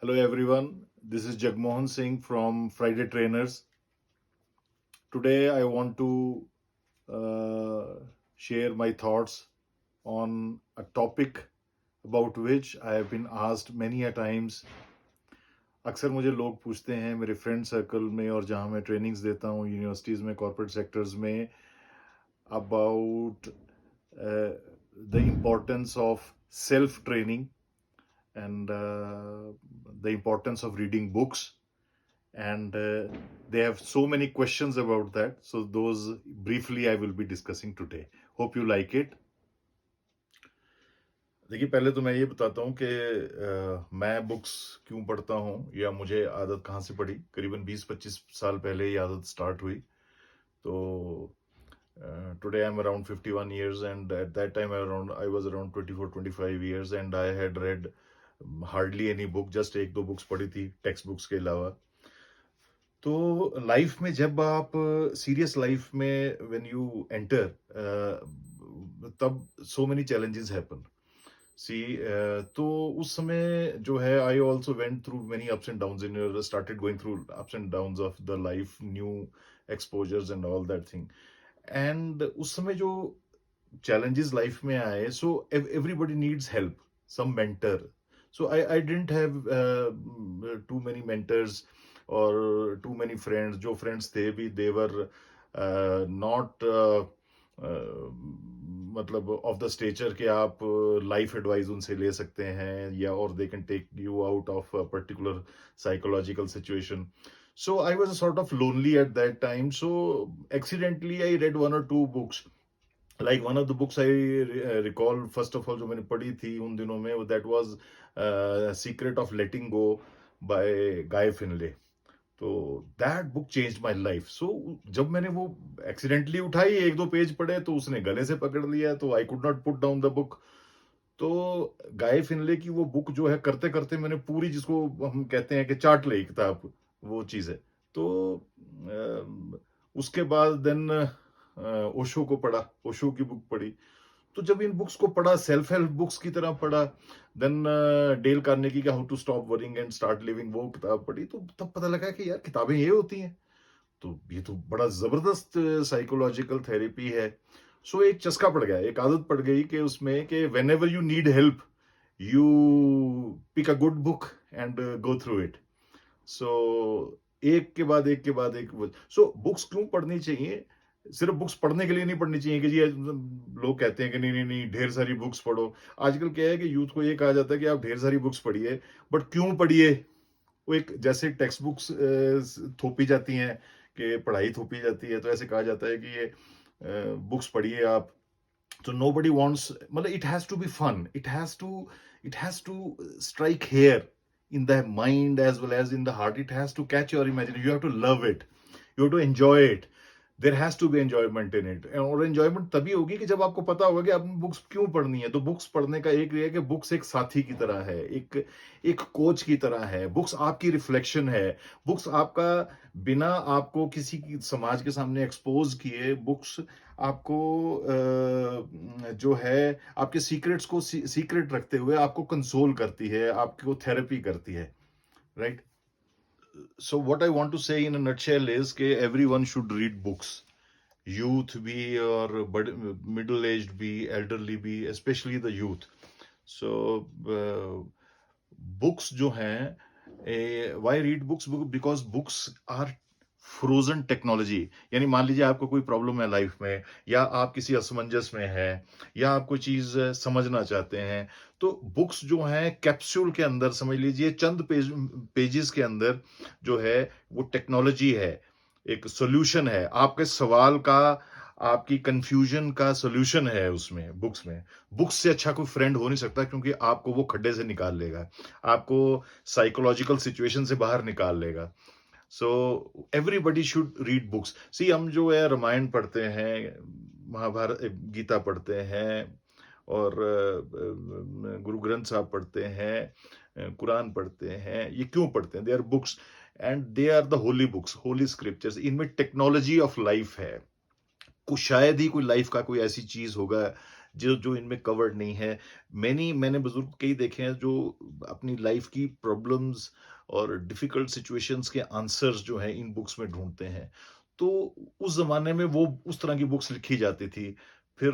Hello everyone, this is Jagmohan Singh from Friday Trainers. Today I want to share my thoughts on a topic about which I have been asked many a times. अक्सर मुझे लोग पूछते हैं मेरे friend circle में और जहाँ मैं ट्रेनिंग्स देता हूँ यूनिवर्सिटीज़ में कॉर्पोरेट सेक्टर्स में about the importance of self training and the importance of reading books and they have so many questions about that, so those briefly I will be discussing today. Hope you like it. देखिए, पहले तो मैं ये बताता हूँ कि मैं books क्यों पढ़ता हूँ या मुझे आदत कहाँ से पड़ी। करीबन 20-25 साल पहले ये आदत स्टार्ट हुई। तो today I'm around 51 years and at that time I was around 24-25 years and I had read hardly any book, just एक दो बुक्स पढ़ी थी टेक्स्ट बुक्स के अलावा। तो लाइफ में जब आप सीरियस लाइफ में व्हेन यू एंटर तब सो मेनी चैलेंजेस हैपन सी। तो उस समय जो है I also went through many ups and downs in started going through ups and downs of the life, new exposures and all that thing. And उस समय जो challenges life में आए, so everybody needs help, some mentor. So I didn't have too many mentors or too many friends. जो friends थे भी they were not मतलब of the stature कि आप life advice उनसे ले सकते हैं या or they can take you out of a particular psychological situation. So I was sort of lonely at that time. So accidentally I read one or two books. Like one of the books I recall, first of all, जो मैंने पढ़ी थी उन दिनों में, that was Secret of Letting Go by Guy Finlay. तो that book changed my life. So जब मैंने वो accidentally उठाई, एक दो पेज पढ़े तो उसने गले से पकड़ लिया, तो I could not put down the book. तो गाय फिनले की वो बुक जो है करते करते मैंने पूरी, जिसको हम कहते हैं कि चाट ली किताब, वो चीज़ है। तो उसके बाद देन ओशो को पढ़ा, ओशो की बुक पढ़ी। तो जब इन बुक्स को पढ़ा, सेल्फ हेल्प बुक्स की तरह पढ़ा, देन डेल कार्नेगी का how to stop worrying and start living, वो किताब पढ़ी, तो तब पता लगा कि यार किताबें ये होती हैं। तो ये तो बड़ा जबरदस्त साइकोलॉजिकल थेरेपी है। सो एक चस्का पड़ गया, एक आदत पड़ गई कि उसमें कि whenever you need help you pick a good book and go through it. So एक के बाद एक के बाद एक। सो बुक्स क्यों पढ़नी चाहिए? सिर्फ बुक्स पढ़ने के लिए नहीं पढ़नी चाहिए कि जी लोग कहते हैं कि नहीं नहीं नहीं ढेर सारी बुक्स पढ़ो। आजकल क्या है कि यूथ को ये कहा जाता है कि आप ढेर सारी बुक्स पढ़िए, बट क्यों पढ़िए? वो एक जैसे टेक्स्ट बुक्स थोपी जाती हैं कि पढ़ाई थोपी जाती है, तो ऐसे कहा जाता है कि ये बुक्स पढ़िए आप। तो nobody wants, मतलब it has to be fun, it has to strike here in the mind as well as in the heart. It has to catch your imagination, you have to love it, you have to enjoy it. There has to be enjoyment in it. और enjoyment तभी होगी कि जब आपको पता होगा कि आपने बुक्स क्यों पढ़नी है। तो बुक्स पढ़ने का एक ये है कि बुक्स एक साथी की तरह है, एक एक कोच की तरह है। बुक्स आपकी रिफ्लेक्शन है। बुक्स आपका, बिना आपको किसी की समाज के सामने एक्सपोज किए, बुक्स आपको जो है आपके सीक्रेट्स को सीक्रेट रखते हुए आपको कंसोल करती है, आपको थेरेपी करती है, right? So what I want to say in a nutshell is कि everyone should read books. Youth भी और middle aged भी, elderly भी, especially the youth. So books जो हैं, why read books? Because books are frozen technology. यानी मान लीजिए आपको कोई प्रॉब्लम है लाइफ में, या आप किसी असमंजस में है, या आप कोई चीज समझना चाहते हैं, तो बुक्स जो हैं कैप्सूल के अंदर, समझ लीजिए चंद पेजेस के अंदर जो है वो टेक्नोलॉजी है, एक सोल्यूशन है आपके सवाल का, आपकी कंफ्यूजन का सोल्यूशन है उसमें, बुक्स में। बुक्स से अच्छा कोई फ्रेंड हो नहीं सकता, क्योंकि आपको वो खड्डे से निकाल लेगा, आपको साइकोलॉजिकल सिचुएशन से बाहर निकाल लेगा। So everybody should read books. See, हम जो है रामायण पढ़ते हैं, महाभारत, गीता पढ़ते हैं, और गुरु ग्रंथ साहब पढ़ते हैं, कुरान पढ़ते हैं। ये क्यों पढ़ते हैं? They are books and they are the holy books, holy scriptures. इनमें टेक्नोलॉजी ऑफ लाइफ है। कुछ शायद ही कोई लाइफ का कोई ऐसी चीज होगा जो जो इनमें कवर्ड नहीं है। मैंने बुजुर्ग कई देखे हैं जो अपनी लाइफ की प्रॉब्लम्स और डिफिकल्ट सिचुएशंस के आंसर्स जो हैं इन बुक्स में ढूंढते हैं। तो उस जमाने में वो उस तरह की बुक्स लिखी जाती थी। फिर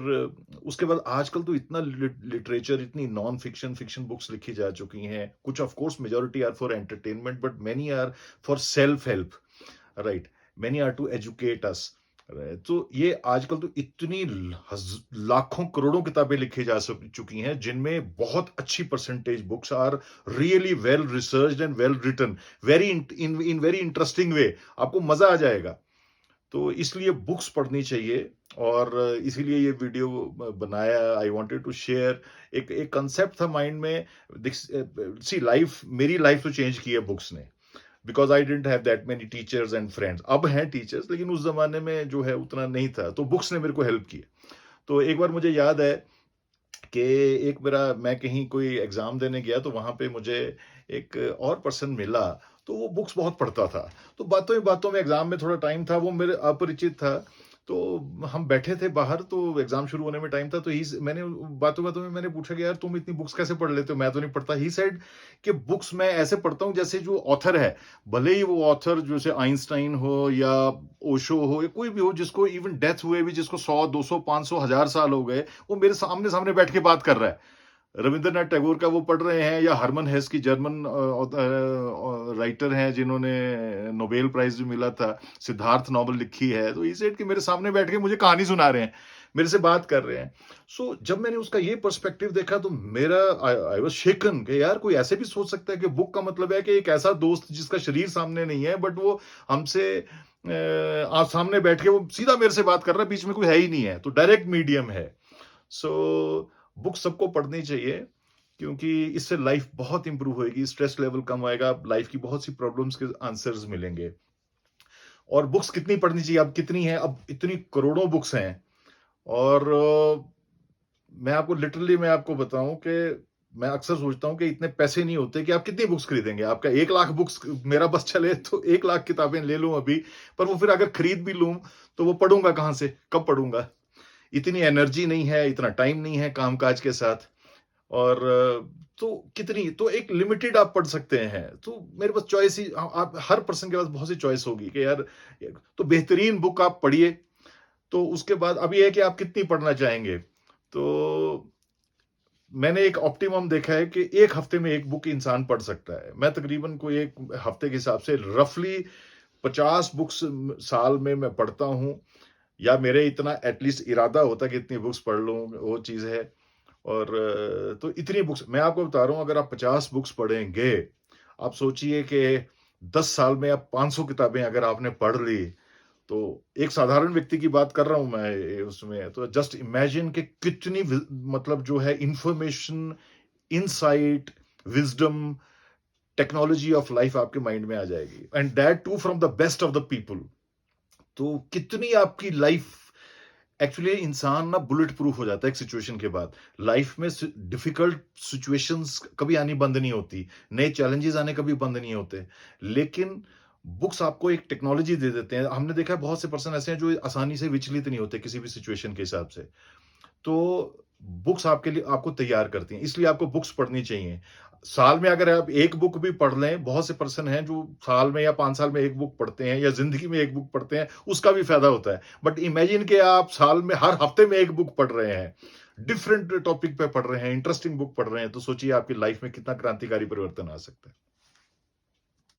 उसके बाद आजकल तो इतना लिटरेचर, इतनी नॉन फिक्शन, फिक्शन बुक्स लिखी जा चुकी हैं। कुछ of course majority are for entertainment, but many are for self help, right? Many are to educate us. तो ये आजकल तो इतनी लाखों करोड़ों किताबें लिखी जा चुकी हैं, जिनमें बहुत अच्छी percentage books are really well researched and well written, very in very interesting way. आपको मजा आ जाएगा। तो इसलिए बुक्स पढ़नी चाहिए, और इसीलिए ये वीडियो बनाया। आई वांटेड टू शेयर एक एक कंसेप्ट था माइंड में। सी लाइफ, मेरी लाइफ तो चेंज की है बुक्स ने, because I didn't have that many teachers and friends. अब हैं टीचर्स, लेकिन उस जमाने में जो है उतना नहीं था, तो बुक्स ने मेरे को हेल्प की। तो एक बार मुझे याद है कि मैं कहीं कोई एग्जाम देने गया, तो वहां पे मुझे एक और पर्सन मिला, तो वो बुक्स बहुत पढ़ता था। तो बातों ही बातों में, एग्जाम में थोड़ा टाइम था, वो मेरे अपरिचित था। तो हम बैठे थे बाहर, तो एग्जाम शुरू होने में टाइम था, तो ही मैंने बातों बातों में मैंने पूछा कि यार तुम इतनी बुक्स कैसे पढ़ लेते हो, मैं तो नहीं पढ़ता। ही सेड कि बुक्स मैं ऐसे पढ़ता हूँ जैसे जो ऑथर है, भले ही वो ऑथर जैसे आइंस्टाइन हो या ओशो हो या कोई भी हो, जिसको इवन डेथ हुए भी, जिसको 100 200 500 1000 साल हो गए, वो मेरे सामने सामने बैठ के बात कर रहा है। रविंद्रनाथ टैगोर का वो पढ़ रहे हैं, या हरमन हेस की जर्मन राइटर हैं जिन्होंने नोबेल प्राइज भी मिला था, सिद्धार्थ नॉवल लिखी है। तो ई सेड कि मेरे सामने बैठ के मुझे कहानी सुना रहे हैं, मेरे से बात कर रहे हैं। सो जब मैंने उसका ये पर्सपेक्टिव देखा, तो मेरा आई वाज शेकन कि यार कोई ऐसे भी सोच सकता है कि बुक का मतलब है कि एक ऐसा दोस्त जिसका शरीर सामने नहीं है, बट वो हमसे आप सामने बैठ के वो सीधा मेरे से बात कर रहा है, बीच में कोई है ही नहीं है, तो डायरेक्ट मीडियम है। सो बुक सबको पढ़नी चाहिए, क्योंकि इससे लाइफ बहुत इंप्रूव होएगी, स्ट्रेस लेवल कम आएगा, लाइफ की बहुत सी प्रॉब्लम्स के आंसर्स मिलेंगे। और बुक्स कितनी पढ़नी चाहिए, अब कितनी है? अब इतनी करोड़ों बुक्स हैं। और मैं आपको बताऊं कि मैं अक्सर सोचता हूं कि इतने पैसे नहीं होते कि आप कितनी बुक्स खरीदेंगे। आपका 1 लाख बुक्स मेरा बस चले तो 1 लाख किताबें ले लूं अभी, पर वो फिर अगर खरीद भी लूं तो वो पढ़ूंगा कहां से, कब पढ़ूंगा? इतनी एनर्जी नहीं है, इतना टाइम नहीं है कामकाज के साथ। और तो कितनी, तो एक लिमिटेड आप पढ़ सकते हैं। तो मेरे पास चॉइस ही, आप हर पर्सन के पास बहुत सी चॉइस होगी कि यार, तो बेहतरीन बुक आप पढ़िए। तो उसके बाद अब ये है कि आप कितनी पढ़ना चाहेंगे। तो मैंने एक ऑप्टिमम देखा है कि एक हफ्ते में एक बुक इंसान पढ़ सकता है। मैं तकरीबन कोई एक हफ्ते के हिसाब से रफली 50 बुक्स साल में मैं पढ़ता हूं, या मेरे इतना एटलीस्ट इरादा होता है कि इतनी बुक्स पढ़ लूं, वो चीज है। और तो इतनी बुक्स मैं आपको बता रहा हूं, अगर आप 50 बुक्स पढ़ेंगे, आप सोचिए कि 10 साल में आप 500 किताबें अगर आपने पढ़ ली, तो एक साधारण व्यक्ति की बात कर रहा हूं मैं उसमें, तो जस्ट इमेजिन कि कितनी मतलब जो है information, insight, wisdom, technology of life आपके माइंड में आ जाएगी, and that too from the best of the people. तो कितनी आपकी लाइफ, एक्चुअली इंसान ना बुलेट प्रूफ हो जाता है एक सिचुएशन के बाद। लाइफ में डिफिकल्ट सिचुएशंस कभी आनी बंद नहीं होती, नए चैलेंजेस आने कभी बंद नहीं होते, लेकिन बुक्स आपको एक टेक्नोलॉजी दे देते हैं। हमने देखा है बहुत से पर्सन ऐसे हैं जो आसानी से विचलित नहीं होते किसी भी सिचुएशन के हिसाब से। तो बुक्स आपके लिए, आपको तैयार करती हैं, इसलिए आपको बुक्स पढ़नी चाहिए। साल में अगर आप एक बुक भी पढ़ लें, बहुत से पर्सन हैं जो साल में या 5 साल में एक बुक पढ़ते हैं, या जिंदगी में एक बुक पढ़ते हैं, उसका भी फायदा होता है। बट इमेजिन कि आप साल में हर हफ्ते में एक बुक पढ़ रहे हैं, डिफरेंट टॉपिक पे पढ़ रहे हैं, इंटरेस्टिंग बुक पढ़ रहे हैं, तो सोचिए आपकी लाइफ में कितना क्रांतिकारी परिवर्तन आ सकता है।